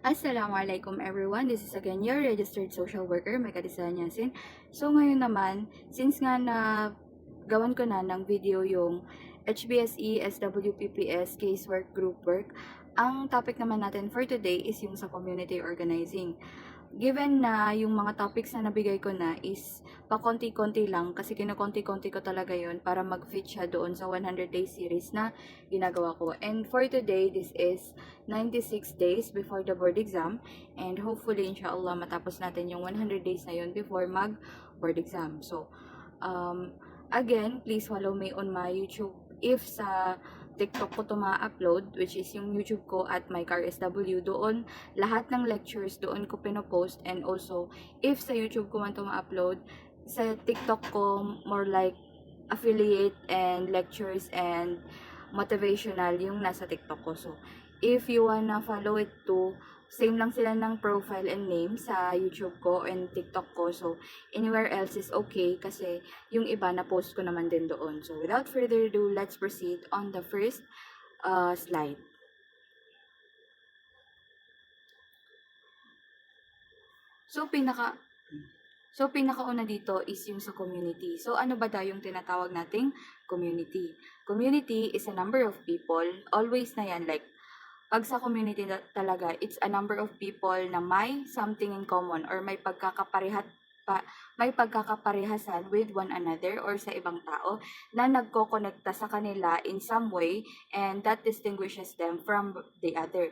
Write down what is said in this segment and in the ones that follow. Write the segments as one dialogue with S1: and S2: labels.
S1: Assalamualaikum everyone. This is again your registered social worker, Mecca Yasin. So ngayon naman, since nga na gawan ko na ng video yung HBSE, SWPPS, casework, group work, ang topic naman natin for today is yung sa community organizing. Given na yung mga topics na nabigay ko na is pakonti-konti lang kasi kinukonti-konti ko talaga yon para mag-fit siya doon sa 100 days series na ginagawa ko. And for today, this is 96 days before the board exam and hopefully inshallah matapos natin yung 100 days na yun before mag board exam. So, again, please follow me on my YouTube. If sa TikTok ko to ma-upload, which is yung YouTube ko at mycarsw, doon lahat ng lectures doon ko pinopost. And also, if sa YouTube ko man to ma-upload, sa TikTok ko more like affiliate and lectures and motivational yung nasa TikTok ko. So, if you wanna follow it too, same lang sila ng profile and name sa YouTube ko and TikTok ko. So, anywhere else is okay kasi yung iba na post ko naman din doon. So, without further ado, let's proceed on the first slide. So, pinakauna dito is yung sa community. So, ano ba daw yung tinatawag nating community? Community is a number of people. Always na yan, like, pag sa community talaga, it's a number of people na may something in common or may pagkakaparehasan with one another or sa ibang tao na nagkokonekta sa kanila in some way and that distinguishes them from the other.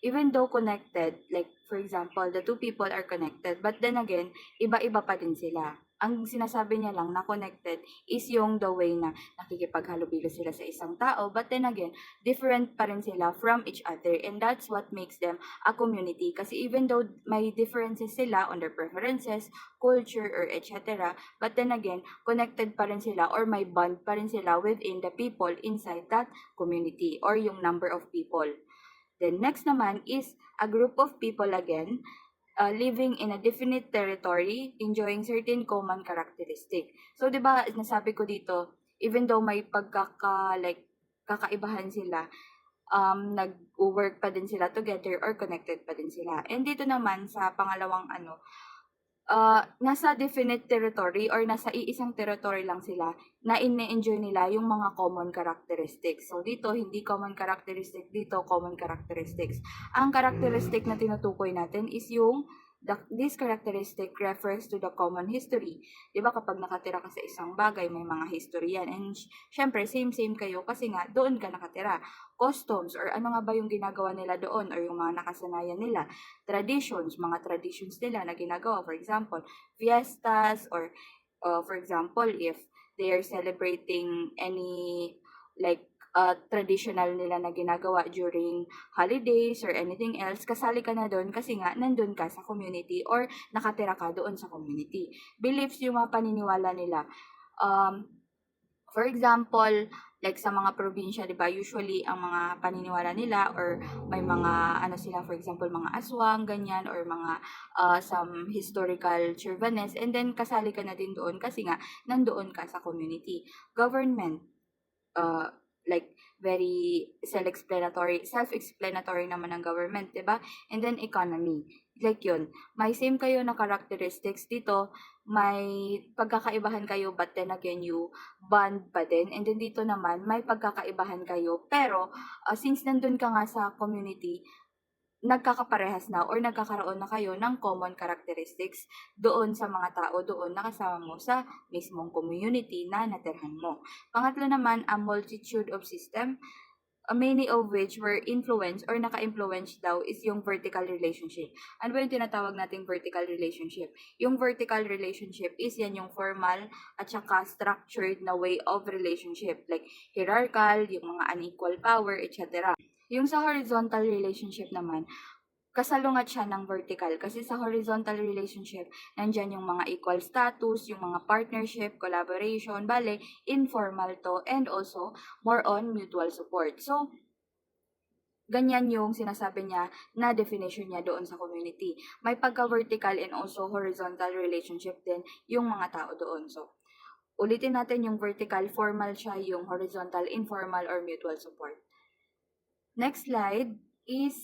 S1: Even though connected, like for example, the two people are connected, but then again, iba-iba pa din sila. Ang sinasabi niya lang na connected is yung the way na nakikipaghalubilo sila sa isang tao, but then again, different pa rin sila from each other, and that's what makes them a community. Kasi even though may differences sila on their preferences, culture, or etc., but then again, connected pa rin sila or may bond pa rin sila within the people inside that community or yung number of people. Then next naman is a group of people again living in a definite territory, enjoying certain common characteristic. So 'di ba, nasabi ko dito, even though may kakaibahan sila, nag-work pa din sila together or connected pa din sila. And dito naman sa pangalawang nasa definite territory or nasa iisang territory lang sila na ine-enjoy nila yung mga common characteristics. So, dito, hindi common characteristic, dito, common characteristics. Ang characteristic na tinutukoy natin is yung this characteristic refers to the common history. Diba kapag nakatira ka sa isang bagay, may mga history yan. And syempre, same-same kayo kasi nga, doon ka nakatira. Customs or ano nga ba yung ginagawa nila doon or yung mga nakasanayan nila. Traditions, mga traditions nila na ginagawa. For example, fiestas or for example, if they are celebrating any like traditional nila na ginagawa during holidays or anything else, kasali ka na doon kasi nga nandun ka sa community or nakatira ka doon sa community. Beliefs yung mga paniniwala nila. For example, like sa mga probinsya, 'di ba, usually ang mga paniniwala nila or may mga ano sila, for example, mga aswang ganyan or mga some historical chauvinist, and then kasali ka na din doon kasi nga nandoon ka sa community. Government, like very self-explanatory naman ng government, 'di ba? And then economy. Like yun, may same kayo na characteristics dito, may pagkakaibahan kayo but then again you bond pa din. And then dito naman, may pagkakaibahan kayo pero since nandun ka nga sa community, nagkakaparehas na or nagkakaroon na kayo ng common characteristics doon sa mga tao doon na kasama mo sa mismong community na natirhan mo. Pangatlo naman, a multitude of system, many of which were influenced or naka-influence daw is yung vertical relationship. Ano ba yung tinatawag nating vertical relationship? Yung vertical relationship is yan yung formal at saka structured na way of relationship, like hierarchical, yung mga unequal power, etc. Yung sa horizontal relationship naman, kasalungat siya ng vertical. Kasi sa horizontal relationship, nandyan yung mga equal status, yung mga partnership, collaboration, bale, informal to, and also more on mutual support. So, ganyan yung sinasabi niya na definition niya doon sa community. May pagka-vertical and also horizontal relationship din yung mga tao doon. So, ulitin natin yung vertical, formal siya, yung horizontal, informal, or mutual support. Next slide is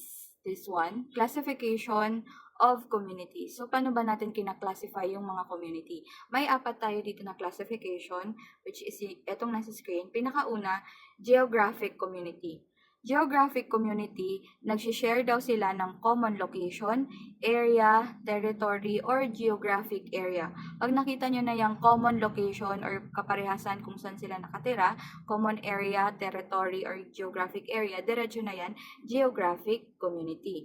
S1: this one, classification of community. So, paano ba natin kinaklasify yung mga community? May apat tayo dito na classification, which is itong nasa screen. Pinakauna, geographic community. Geographic community, nagsishare daw sila ng common location, area, territory, or geographic area. Pag nakita nyo na yung common location or kaparehasan kung saan sila nakatira, common area, territory, or geographic area, diretso na yan, geographic community.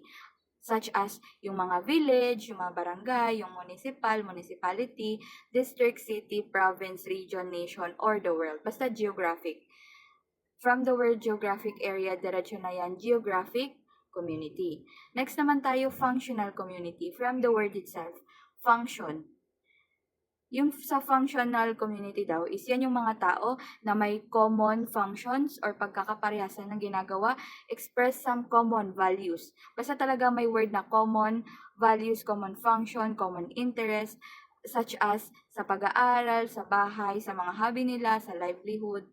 S1: Such as yung mga village, yung mga barangay, yung municipal, municipality, district, city, province, region, nation, or the world. Basta geographic. From the word geographic area, diretso na yan, geographic community. Next naman tayo, functional community. From the word itself, function. Yung sa functional community daw is yan yung mga tao na may common functions or pagkakaparehasan ng ginagawa, express some common values. Basta talaga may word na common values, common function, common interest, such as sa pag-aaral, sa bahay, sa mga hobby nila, sa livelihood,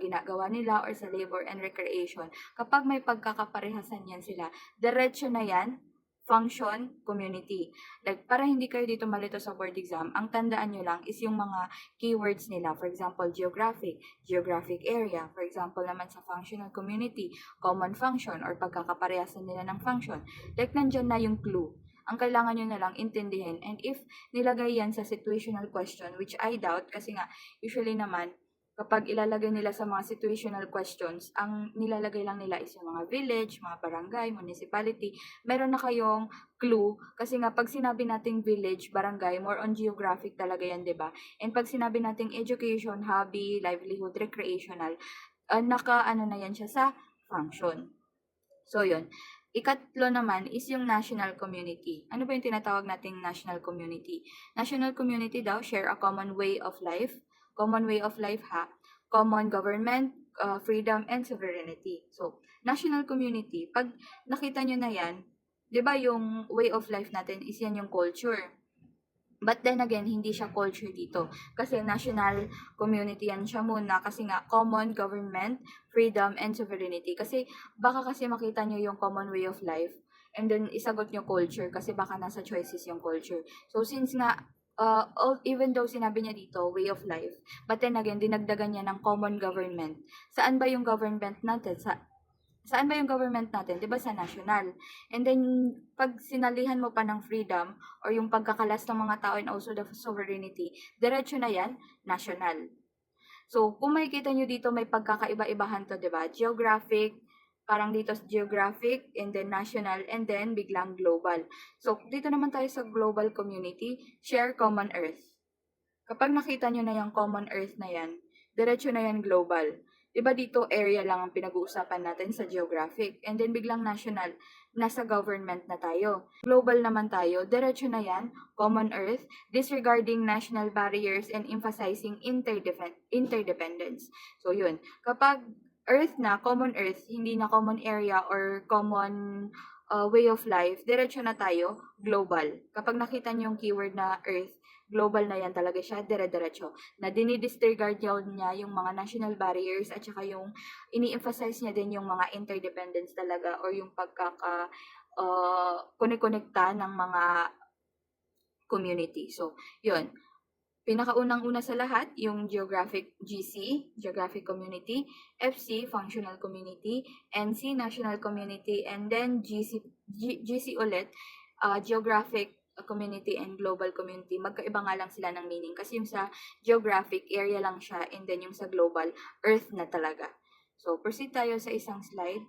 S1: ginagawa nila, or sa labor and recreation. Kapag may pagkakaparehasan yan sila, diretso na yan, function, community. Like, para hindi kayo dito malito sa board exam, ang tandaan nyo lang is yung mga keywords nila. For example, geographic, geographic area. For example naman sa functional community, common function, or pagkakaparehasan nila ng function. Like, nandyan na yung clue. Ang kailangan nyo na lang intindihin. And if nilagay yan sa situational question, which I doubt, kasi nga, usually naman, kapag ilalagay nila sa mga situational questions, ang nilalagay lang nila is yung mga village, mga barangay, municipality. Meron na kayong clue kasi nga pag sinabi nating village, barangay, more on geographic talaga yan, 'di ba? And pag sinabi nating education, hobby, livelihood, recreational, naka-ano na yan siya sa function. So, yun. Ikatlo naman is yung national community. Ano ba yung tinatawag nating national community? National community daw share a common way of life, common government, freedom, and sovereignty. So, national community, pag nakita nyo na yan, di ba yung way of life natin is yan yung culture. But then again, hindi siya culture dito. Kasi national community yan siya muna. Kasi nga, common government, freedom, and sovereignty. Kasi baka kasi makita nyo yung common way of life. And then, isagot nyo culture. Kasi baka nasa choices yung culture. So, since nga, even though sinabi niya dito, way of life, but then again, dinagdagan niya ng common government. Saan ba yung government natin? Saan ba yung government natin? Diba sa national? And then, pag sinalihan mo pa ng freedom or yung pagkakalas ng mga tao and also the sovereignty, diretso na yan, national. So, kung makikita nyo dito, may pagkakaiba-ibahan to, diba? Geographic, parang dito geographic, and then national, and then biglang global. So, dito naman tayo sa global community, share common earth. Kapag nakita nyo na yung common earth na yan, diretso na yan global. Diba dito area lang ang pinag-uusapan natin sa geographic, and then biglang national, nasa government na tayo. Global naman tayo, diretso na yan, common earth, disregarding national barriers and emphasizing interdependence. So, yun. Kapag earth na, common earth, hindi na common area or common way of life, diretso na tayo, global. Kapag nakita niyo yung keyword na earth, global na yan talaga siya, dire-diretso. Na dinidisregard niya yung mga national barriers at saka yung ini-emphasize niya din yung mga interdependence talaga or yung pagkaka-konekta ng mga community. So, yun. Pinakaunang-una sa lahat, yung geographic GC, geographic community, FC, functional community, NC, national community, and then GC ulit, geographic community and global community. Magkaiba nga lang sila ng meaning kasi yung sa geographic area lang siya and then yung sa global, earth na talaga. So, proceed tayo sa isang slide.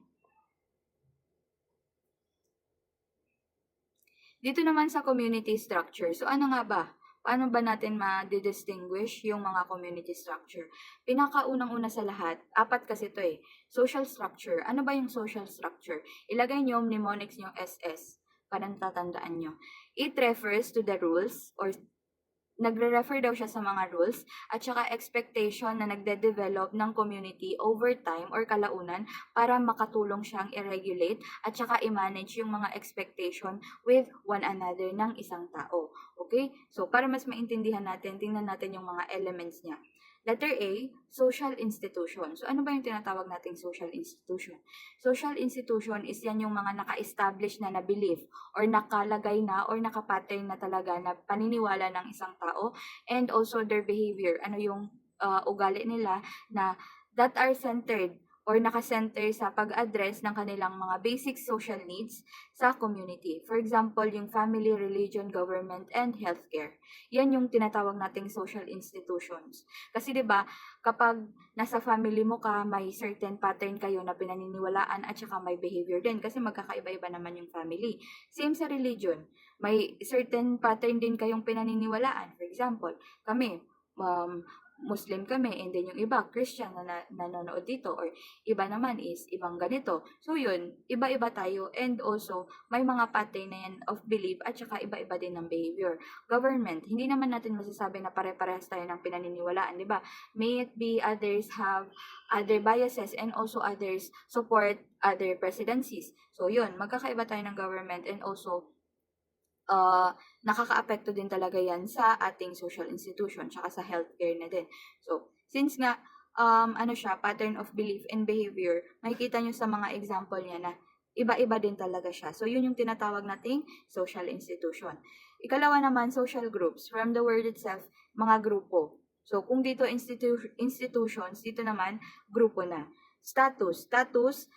S1: Dito naman sa community structure. So, ano nga ba? Paano ba natin ma-distinguish yung mga community structure? Pinakaunang-una sa lahat, apat kasi ito eh. Social structure. Ano ba yung social structure? Ilagay nyo mnemonics nyo SS para natatandaan nyo. It refers to the rules or nagre-refer daw siya sa mga rules at saka expectation na nagde-develop ng community over time or kalaunan para makatulong siyang i-regulate at saka i-manage yung mga expectation with one another ng isang tao. Okay? So, para mas maintindihan natin, tingnan natin yung mga elements niya. Letter A, social institution. So, ano ba yung tinatawag nating social institution? Social institution is yan yung mga naka-establish na belief or nakalagay na or nakapattern na talaga na paniniwala ng isang tao and also their behavior. Ano yung ugali nila na that are centered or nakasenter sa pag-address ng kanilang mga basic social needs sa community. For example, yung family, religion, government, and healthcare. Yan yung tinatawag nating social institutions. Kasi 'di ba, kapag nasa family mo ka, may certain pattern kayo na pinaniniwalaan at saka may behavior din kasi magkakaiba-iba naman yung family. Same sa religion, may certain pattern din kayong pinaniniwalaan. For example, kami, Muslim kami and then yung iba Christian na nanonood dito or iba naman is ibang ganito. So yun, iba-iba tayo and also may mga pattern na yan of belief at saka iba-iba din ng behavior. Government, hindi naman natin masasabi na pare-parehas tayo ng pinaniniwalaan, di ba? May it be others have other biases and also others support other presidencies. So yun, magkakaiba tayo ng government and also nakaka-apekto din talaga yan sa ating social institution tsaka sa healthcare na din. So, since nga ano siya, pattern of belief and behavior, makikita nyo sa mga example niya na iba-iba din talaga siya. So, yun yung tinatawag nating social institution. Ikalawa naman, social groups. From the word itself, mga grupo. So, kung dito institutions, dito naman, grupo na. Status,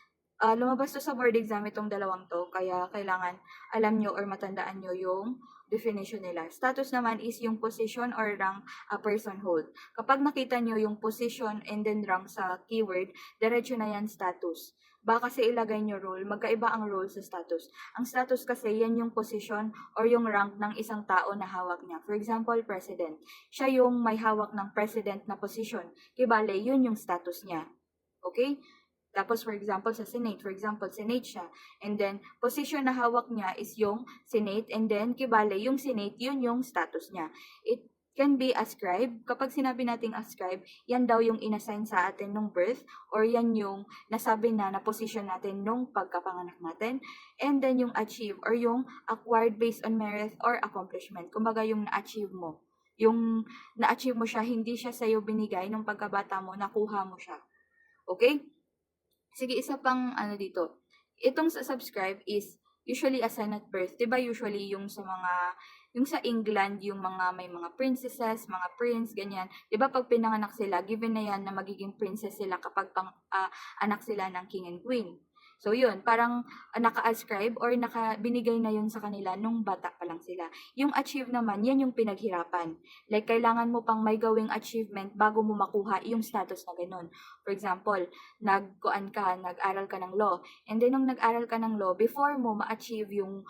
S1: lumabas to sa board exam itong dalawang to, kaya kailangan alam nyo or matandaan nyo yung definition nila. Status naman is yung position or rank a person hold. Kapag nakita nyo yung position and then rank sa keyword, diretso na yan status. Baka kasi ilagay nyo role, magkaiba ang role sa status. Ang status kasi yan yung position or yung rank ng isang tao na hawak niya. For example, president. Siya yung may hawak ng president na position. Kibale, yun yung status niya. Okay? Tapos, for example, sa Senate, Senate siya. And then, position na hawak niya is yung Senate. And then, kibale, yung Senate, yun yung status niya. It can be ascribed. Kapag sinabi nating ascribe, yan daw yung inassign sa atin nung birth or yan yung nasabi na position natin nung pagkapanganak natin. And then, yung achieve or yung acquired based on merit or accomplishment. Kumbaga, yung na-achieve mo. Yung na-achieve mo siya, hindi siya sa'yo binigay nung pagkabata mo, nakuha mo siya. Okay? Sige, isa pang dito. Itong sa subscribe is usually assigned at birth. Diba usually yung sa England, yung may mga princesses, mga prince, ganyan. Diba pag pinanganak sila, given na yan na magiging princess sila kapag anak sila ng king and queen. So yun, parang naka-ascribe or binigay na yun sa kanila nung bata pa lang sila. Yung achieve naman, yan yung pinaghirapan. Like, kailangan mo pang may gawing achievement bago mo makuha yung status na ganun. For example, nag-aral ka ng law. And then, nung nag-aral ka ng law, before mo ma-achieve yung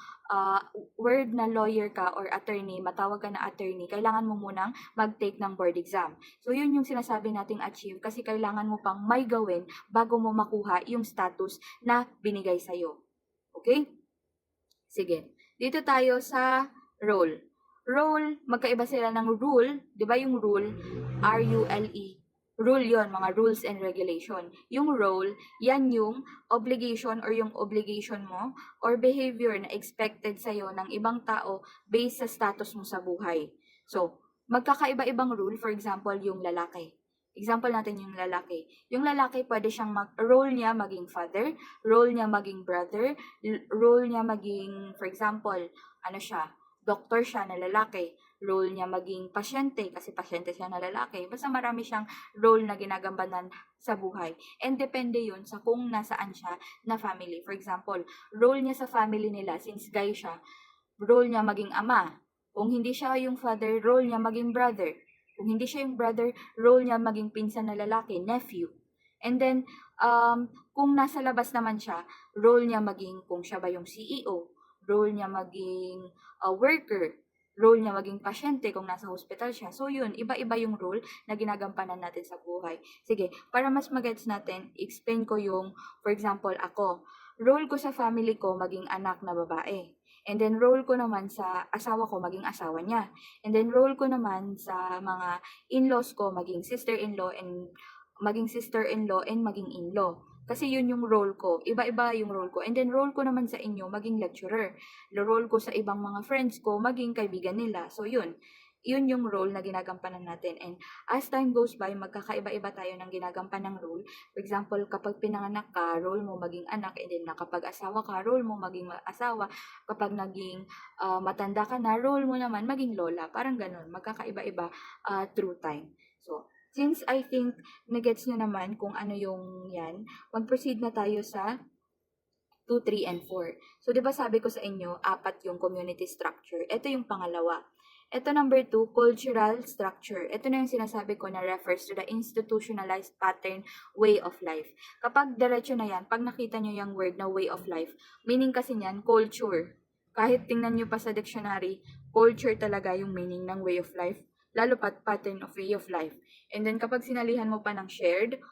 S1: word na lawyer ka or attorney, matawag ka na attorney, kailangan mo munang mag-take ng board exam. So, yun yung sinasabi nating achieve kasi kailangan mo pang may gawin bago mo makuha yung status na binigay sa'yo. Okay? Sige. Dito tayo sa role. Role, magkaiba sila ng rule. Di ba yung rule? R-U-L-E. Rule yon, mga rules and regulation. Yung role, yan yung obligation or yung obligation mo or behavior na expected sa'yo ng ibang tao based sa status mo sa buhay. So, magkakaiba-ibang rule, for example, yung lalaki. Example natin yung lalaki. Yung lalaki pwede siyang role niya maging father, role niya maging brother, role niya maging, for example, doctor siya na lalaki, role niya maging pasyente kasi pasyente siya na lalaki. Basta marami siyang role na ginagampanan sa buhay. And depende yun sa kung nasaan siya na family. For example, role niya sa family nila, since guy siya, role niya maging ama. Kung hindi siya yung father, role niya maging brother. Kung hindi siya yung brother, role niya maging pinsan na lalaki, nephew. And then, kung nasa labas naman siya, role niya maging, kung siya ba yung CEO, role niya maging worker, role niya maging pasyente kung nasa hospital siya. So yun, iba-iba yung role na ginagampanan natin sa buhay. Sige, para mas magets natin, explain ko yung, for example, ako. Role ko sa family ko, maging anak na babae. And then role ko naman sa asawa ko, maging asawa niya. And then role ko naman sa mga in-laws ko, maging sister-in-law and maging in-law. Kasi yun yung role ko. Iba-iba yung role ko. And then role ko naman sa inyo, maging lecturer. Role ko sa ibang mga friends ko, maging kaibigan nila. So yun. yun yung role na ginagampanan natin. And as time goes by, magkakaiba-iba tayo ng ginagampan ng role. For example, kapag pinanganak ka, role mo maging anak, and then kapag asawa ka, role mo maging asawa. Kapag naging matanda ka na, role mo naman maging lola. Parang ganun, magkakaiba-iba through time. So, since I think nagets nyo naman kung ano yung yan, mag-proceed na tayo sa 2, 3, and 4. So, di ba sabi ko sa inyo, 4 yung community structure. Ito yung pangalawa. Ito number 2, cultural structure. Ito na yung sinasabi ko na refers to the institutionalized pattern way of life. Kapag diretso na yan, pag nakita nyo yung word na way of life, meaning kasi niyan, culture. Kahit tingnan nyo pa sa dictionary, culture talaga yung meaning ng way of life. Lalo pat pattern of way of life. And then kapag sinalihan mo pa ng shared,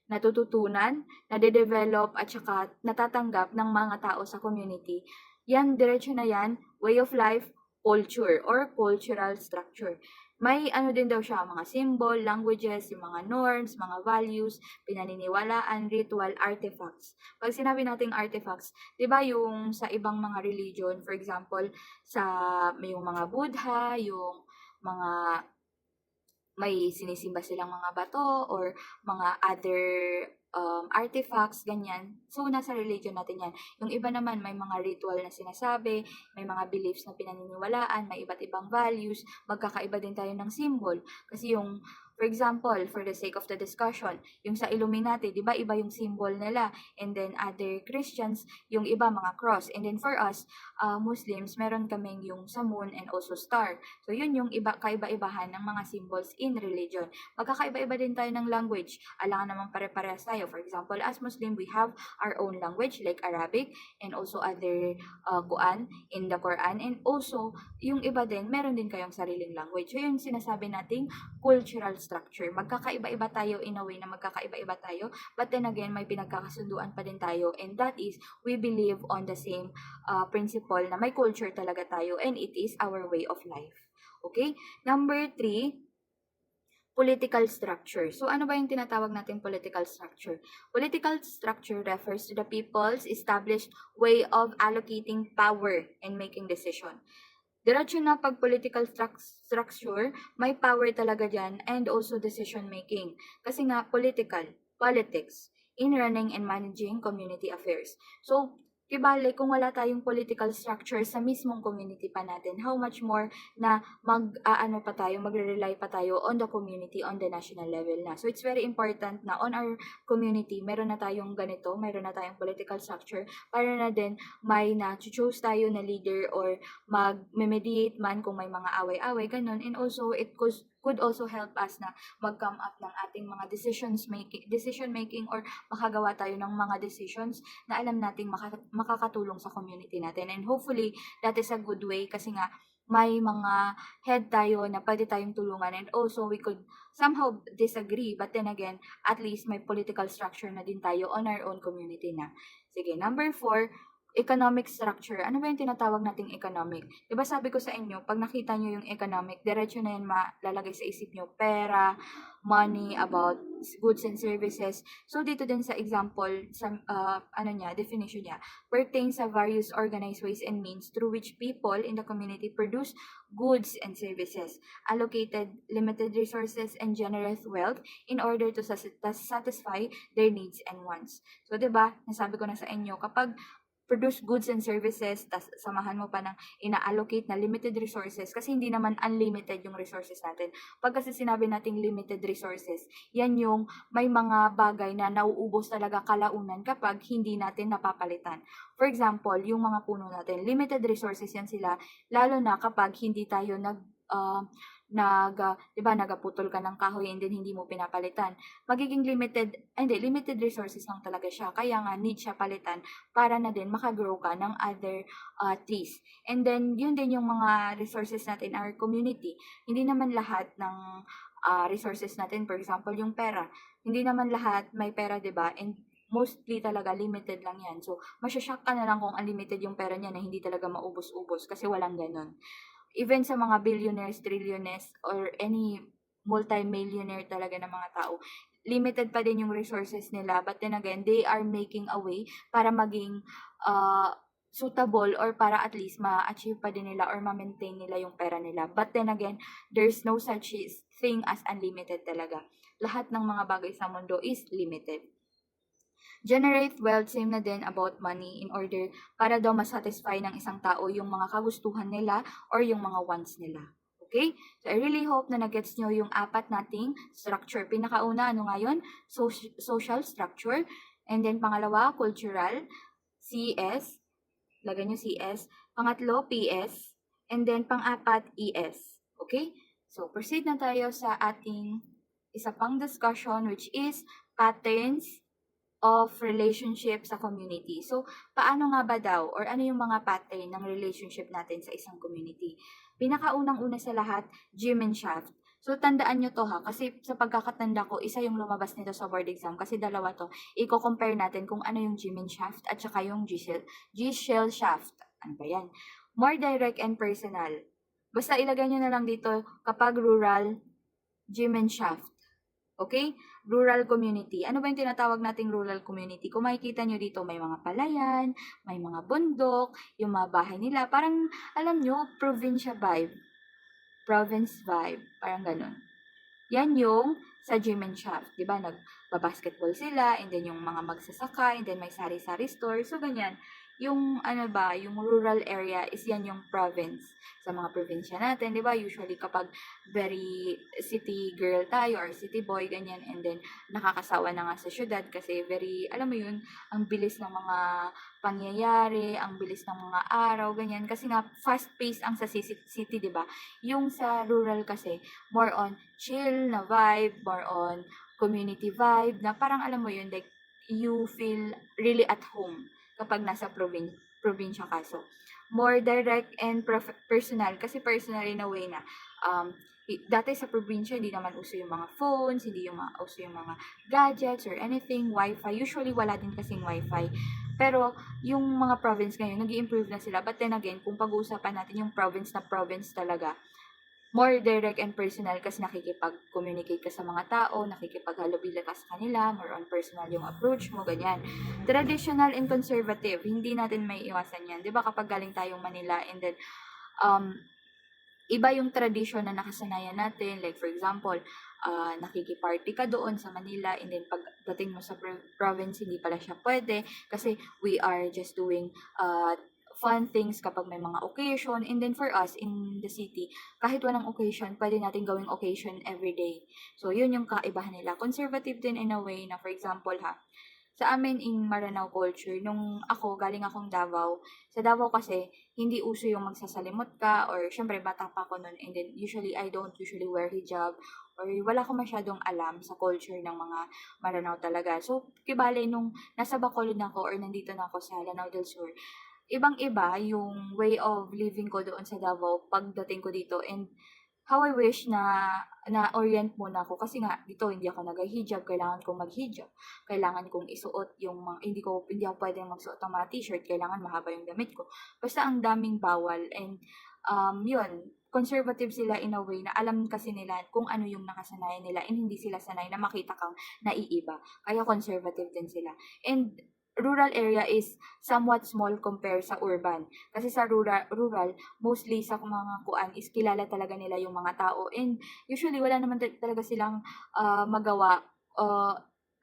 S1: natututunan, nade-develop at saka natatanggap ng mga tao sa community. Yan, diretso na yan, way of life, culture or cultural structure. May ano din daw siya, mga symbol, languages, yung mga norms, mga values, pinaniniwalaan, ritual, artifacts. Pag sinabi nating artifacts, di ba yung sa ibang mga religion, for example, may yung mga Buddha, yung mga may sinisimba silang mga bato or mga other artifacts, ganyan. So, nasa religion natin yan. Yung iba naman, may mga ritual na sinasabi, may mga beliefs na pinaniniwalaan, may iba't ibang values, magkakaiba din tayo ng symbol. Kasi yung, for example, for the sake of the discussion, yung sa Illuminati, di ba iba yung symbol nila? And then other Christians, yung iba mga cross. And then for us, Muslims, meron kaming yung sa moon and also star. So, yun yung kaiba-ibahan ng mga symbols in religion. Magkakaiba-iba din tayo ng language. Alangan naman pare-parehas tayo. For example, as Muslim, we have our own language like Arabic and also other Quran in the Quran. And also, yung iba din, meron din kayong sariling language. So, yun sinasabi nating cultural structure. Magkakaiba-iba tayo in a way na magkakaiba-iba tayo. But then again, may pinagkakasunduan pa din tayo. And that is, we believe on the same principle na may culture talaga tayo and it is our way of life. Okay? Number 3, political structure. So, ano ba yung tinatawag natin political structure? Political structure refers to the people's established way of allocating power and making decision. Diretso na pag political structure, may power talaga dyan and also decision making. Kasi nga, politics, in running and managing community affairs. So, kibale, kung wala tayong political structure sa mismong community pa natin, how much more na magre-rely pa tayo on the community, on the national level na. So, it's very important na on our community, meron na tayong ganito, meron na tayong political structure, para na din may na-choose tayo na leader or mag-mediate man kung may mga away-away, ganun. And also, it could also help us na mag-come up ng ating mga decision making or makagawa tayo ng mga decisions na alam nating makakatulong sa community natin. And hopefully, that is a good way kasi nga may mga head tayo na pwede tayong tulungan and also we could somehow disagree but then again, at least may political structure na din tayo on our own community na. Sige, number 4, economic structure. Ano ba yung tinatawag nating economic? Diba sabi ko sa inyo, pag nakita nyo yung economic, diretso na yan malalagay sa isip nyo, pera, money, about goods and services. So, dito din sa example, sa definition niya, pertains sa various organized ways and means through which people in the community produce goods and services, allocated limited resources and generate wealth in order to satisfy their needs and wants. So, diba, nasabi ko na sa inyo, kapag produce goods and services, tas samahan mo pa ng ina-allocate na limited resources kasi hindi naman unlimited yung resources natin. Pag kasi sinabi nating limited resources, yan yung may mga bagay na nauubos talaga kalaunan kapag hindi natin napapalitan. For example, yung mga puno natin, limited resources yan sila, lalo na kapag hindi tayo nagaputol ka ng kahoy and then hindi mo pinapalitan. Magiging limited resources lang talaga siya. Kaya nga, need siya palitan para na din makagrow ka ng other trees. And then, yun din yung mga resources natin in our community. Hindi naman lahat ng resources natin, for example, yung pera. Hindi naman lahat may pera, diba? And mostly talaga limited lang yan. So, masyashock ka na lang kung unlimited yung pera niya na hindi talaga maubos-ubos kasi walang ganun. Even sa mga billionaires, trillionaires, or any multi-millionaire talaga na mga tao, limited pa din yung resources nila. But then again, they are making a way para maging suitable or para at least ma-achieve pa din nila or ma-maintain nila yung pera nila. But then again, there's no such thing as unlimited talaga. Lahat ng mga bagay sa mundo is limited. Generate wealth, same na din about money in order para daw masatisfy ng isang tao yung mga kagustuhan nila or yung mga wants nila. Okay? So, I really hope na nag-gets nyo yung apat nating structure. Pinakauna, ano nga yun? Social structure. And then, pangalawa, cultural. CS. Lagyan nyo CS. Pangatlo, PS. And then, pang-apat, ES. Okay? So, proceed na tayo sa ating isa pang discussion, which is patterns of relationship sa community. So, paano nga ba daw or ano yung mga pattern ng relationship natin sa isang community? Pinakaunang-una sa lahat, gym and shaft. So, tandaan nyo to ha, kasi sa pagkakatanda ko, isa yung lumabas nito sa board exam, kasi dalawa to. I-compare natin kung ano yung gym and shaft at saka yung G-shell shaft. Ano ba yan? More direct and personal. Basta ilagay nyo na lang dito kapag rural, gym and shaft. Okay? Rural community. Ano ba yung tinatawag nating rural community? Kung makikita nyo dito, may mga palayan, may mga bundok, yung mga bahay nila. Parang, alam nyo, provincia vibe. Province vibe. Parang ganun. Yan yung sa gym and shaft. Diba? Nagbabasketball sila, and then yung mga magsasaka, and then may sari-sari store. So, ganyan. Yung, yung rural area is yan yung province. Sa mga probinsya natin, di ba? Usually, kapag very city girl tayo or city boy, ganyan, and then nakakasawa na nga sa syudad kasi very, alam mo yun, ang bilis ng mga pangyayari, ang bilis ng mga araw, ganyan. Kasi nga, fast-paced ang sa city, di ba? Yung sa rural kasi, more on chill na vibe, more on community vibe, na parang alam mo yun, like, you feel really at home kapag nasa probinsya ka. So, more direct and personal, kasi personal in a way na, dati sa probinsya, hindi naman uso yung mga phones, hindi uso yung mga gadgets or anything, wifi. Usually, wala din kasing wifi. Pero, yung mga province ngayon, nag-i-improve na sila. But then again, kung pag-uusapan natin yung province na province talaga, more direct and personal kasi nakikipag-communicate ka sa mga tao, nakikipaghalubila ka sa kanila, more on personal yung approach mo, ganyan. Traditional and conservative, hindi natin may iwasan yan. Di ba kapag galing tayong Manila and then, iba yung tradition na nakasanayan natin. Like for example, nakikiparty ka doon sa Manila and then pagdating mo sa province, hindi pala siya pwede kasi we are just doing fun things kapag may mga occasion. And then for us in the city, kahit walang occasion, pwede natin gawing occasion every day. So, yun yung kaibahan nila. Conservative din in a way na, for example sa amin in Maranao culture, nung galing akong Davao, sa Davao kasi, hindi uso yung magsasalimot ka, or syempre bata pa ako nun, and then I don't usually wear hijab, or wala ko masyadong alam sa culture ng mga Maranao talaga. So, kibale nung nasa Bacolod na ako, or nandito na ako sa Lanao del Sur, ibang-iba yung way of living ko doon sa Davao pagdating ko dito, and how I wish na na-orient muna ako kasi nga dito hindi ako nag-hijab, kailangan kong mag-hijab, kailangan kong isuot yung mga, hindi ako pwedeng magsuot ng mga t-shirt, kailangan mahaba yung damit ko, basta ang daming bawal. And yun, conservative sila in a way na alam kasi nila kung ano yung nakasanayan nila, and hindi sila sanay na makita kang naiiba, kaya conservative din sila. And rural area is somewhat small compare sa urban. Kasi sa rural mostly sa mga kuan is kilala talaga nila yung mga tao. And usually, wala naman talaga silang magawa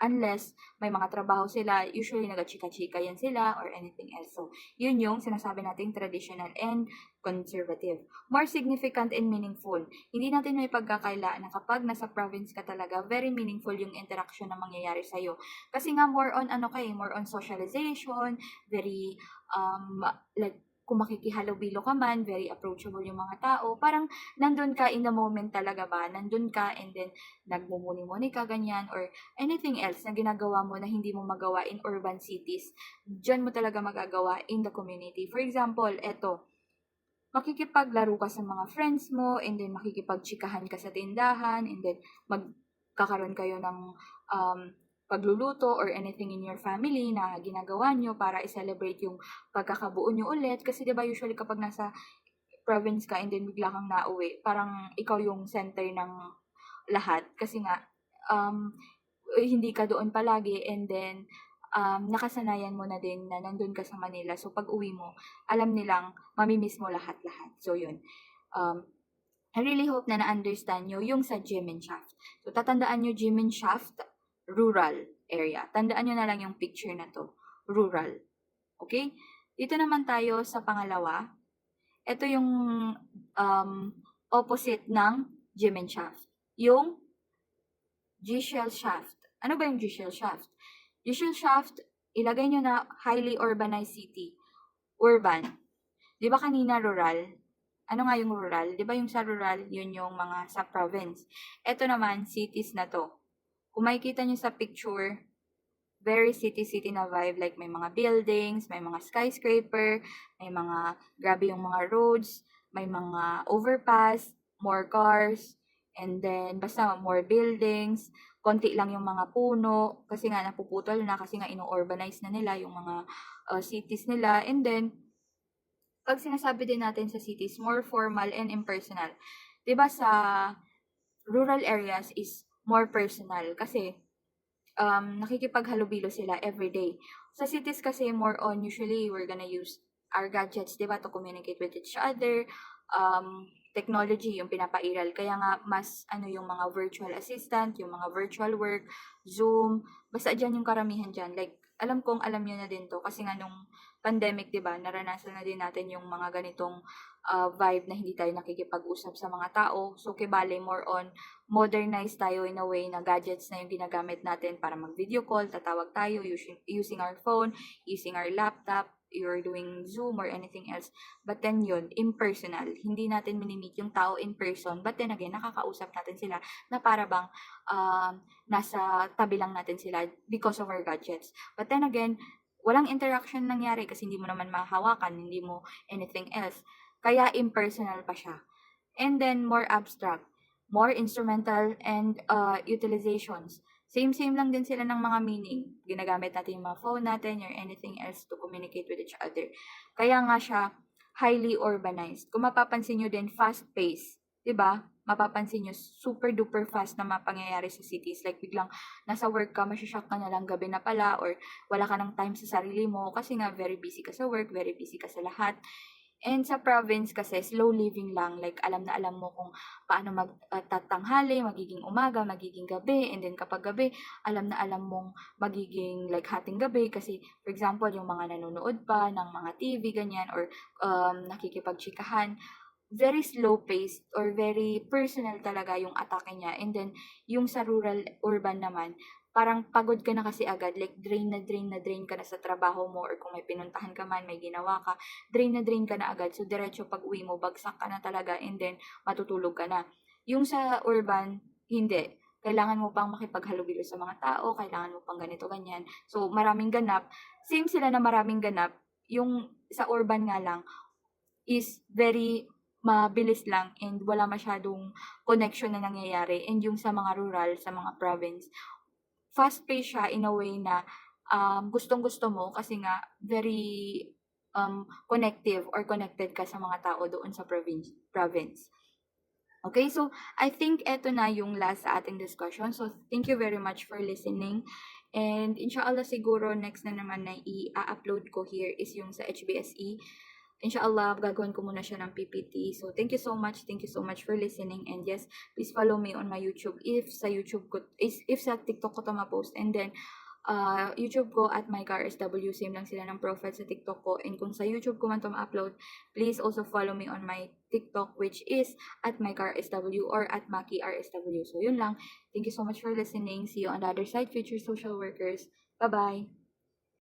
S1: unless may mga trabaho sila. Usually, nagachika-chika yan sila or anything else. So, yun yung sinasabi nating traditional and conservative. More significant and meaningful. Hindi natin may pagkakaila na kapag nasa province ka talaga, very meaningful yung interaction na mangyayari sa'yo. Kasi nga more on more on socialization, very like kung makikihalubilo ka man, very approachable yung mga tao. Parang nandun ka in the moment talaga ba? Nandun ka and then nagmumuni-muni ka ganyan or anything else na ginagawa mo na hindi mo magawa in urban cities. Diyan mo talaga magagawa in the community. For example, eto, makikipaglaro ka sa mga friends mo, and then makikipagchikahan ka sa tindahan, and then magkakaroon kayo ng pagluluto or anything in your family na ginagawa nyo para i-celebrate yung pagkakabuo nyo ulit. Kasi diba usually kapag nasa province ka and then bigla kang nauwi, parang ikaw yung center ng lahat. Kasi nga, hindi ka doon palagi, and then nakasanayan mo na din na nandun ka sa Manila. So, pag uwi mo, alam nilang mamimiss mo lahat-lahat. So, yun. I really hope na na-understand nyo yung sa Jimin Shaft. So, tatandaan nyo Jimin Shaft, rural area. Tandaan nyo na lang yung picture na to. Rural. Okay? Dito naman tayo sa pangalawa. Ito yung opposite ng Jimin Shaft. Yung G-shell shaft. Ano ba yung G-shell shaft? G-shell shaft, ilagay nyo na highly urbanized city. Urban. Di ba kanina rural? Ano nga yung rural? Di ba yung sa rural, yun yung mga sa province. Ito naman, cities na to. Kung makikita nyo sa picture, very city-city na vibe. Like may mga buildings, may mga skyscraper, may mga, grabe yung mga roads, may mga overpass, more cars, and then basta more buildings, konti lang yung mga puno, kasi nga napuputol na, kasi nga ino-urbanize na nila yung mga cities nila. And then, pag sinasabi din natin sa cities, more formal and impersonal. 'Di ba sa rural areas is more personal kasi nakikipaghalubilo sila everyday. Sa cities kasi more on usually we're gonna use our gadgets, 'di ba, to communicate with each other. Technology yung pinapairal. Kaya nga mas yung mga virtual assistant, yung mga virtual work, Zoom, basta dyan yung karamihan dyan. Like, alam kong alam nyo na din to kasi nga nung pandemic, 'di ba, naranasan na din natin yung mga ganitong vibe na hindi tayo nakikipag-usap sa mga tao. So, kibale more on modernize tayo in a way na gadgets na yung ginagamit natin para mag-video call, tatawag tayo using our phone, using our laptop, you're doing Zoom or anything else. But then yun, impersonal. Hindi natin minimit yung tao in person. But then again, nakakausap natin sila na para bang nasa tabi lang natin sila because of our gadgets. But then again, walang interaction nangyari kasi hindi mo naman mahahawakan, hindi mo anything else. Kaya impersonal pa siya. And then more abstract, more instrumental and utilizations. Same lang din sila ng mga meaning. Ginagamit natin yung mga phone natin or anything else to communicate with each other. Kaya nga siya highly urbanized. Kung mapapansin nyo din, fast-paced. Diba? Mapapansin nyo, super duper fast na mapangyayari sa cities. Like biglang nasa work ka, masyashock ka na lang gabi na pala or wala ka ng time sa sarili mo kasi nga very busy ka sa work, very busy ka sa lahat. And sa province kasi, slow living lang. Like, alam na alam mo kung paano magtatanghali, magiging umaga, magiging gabi. And then kapag gabi, alam na alam mong magiging like hating gabi. Kasi, for example, yung mga nanonood pa ng mga TV, ganyan, or nakikipagchikahan, very slow-paced or very personal talaga yung atake niya. And then, yung sa rural, urban naman, parang pagod ka na kasi agad, like drain ka na sa trabaho mo or kung may pinuntahan ka man, may ginawa ka, drain ka na agad. So, diretso pag uwi mo, bagsak ka na talaga and then matutulog ka na. Yung sa urban, hindi. Kailangan mo pang makipaghalubilo sa mga tao, kailangan mo pang ganito, ganyan. So, maraming ganap. Same sila na maraming ganap. Yung sa urban nga lang is very mabilis lang and wala masyadong connection na nangyayari. And yung sa mga rural, sa mga province, fast-paced siya in a way na gustong-gusto mo kasi nga very connective or connected ka sa mga tao doon sa province. Okay, so I think eto na yung last sa ating discussion. So thank you very much for listening. And inshallah siguro next na naman na i-upload ko here is yung sa HBSE. Inshallah, gagawin ko muna siya ng PPT. So, thank you so much. Thank you so much for listening. And yes, please follow me on my YouTube. If sa TikTok ko to ma-post. And then, YouTube ko at MyCarSW. Same lang sila ng profile sa TikTok ko. And kung sa YouTube ko man to ma-upload, please also follow me on my TikTok, which is at MyCarSW or at MakiRSW. So, yun lang. Thank you so much for listening. See you on the other side, future social workers. Bye-bye.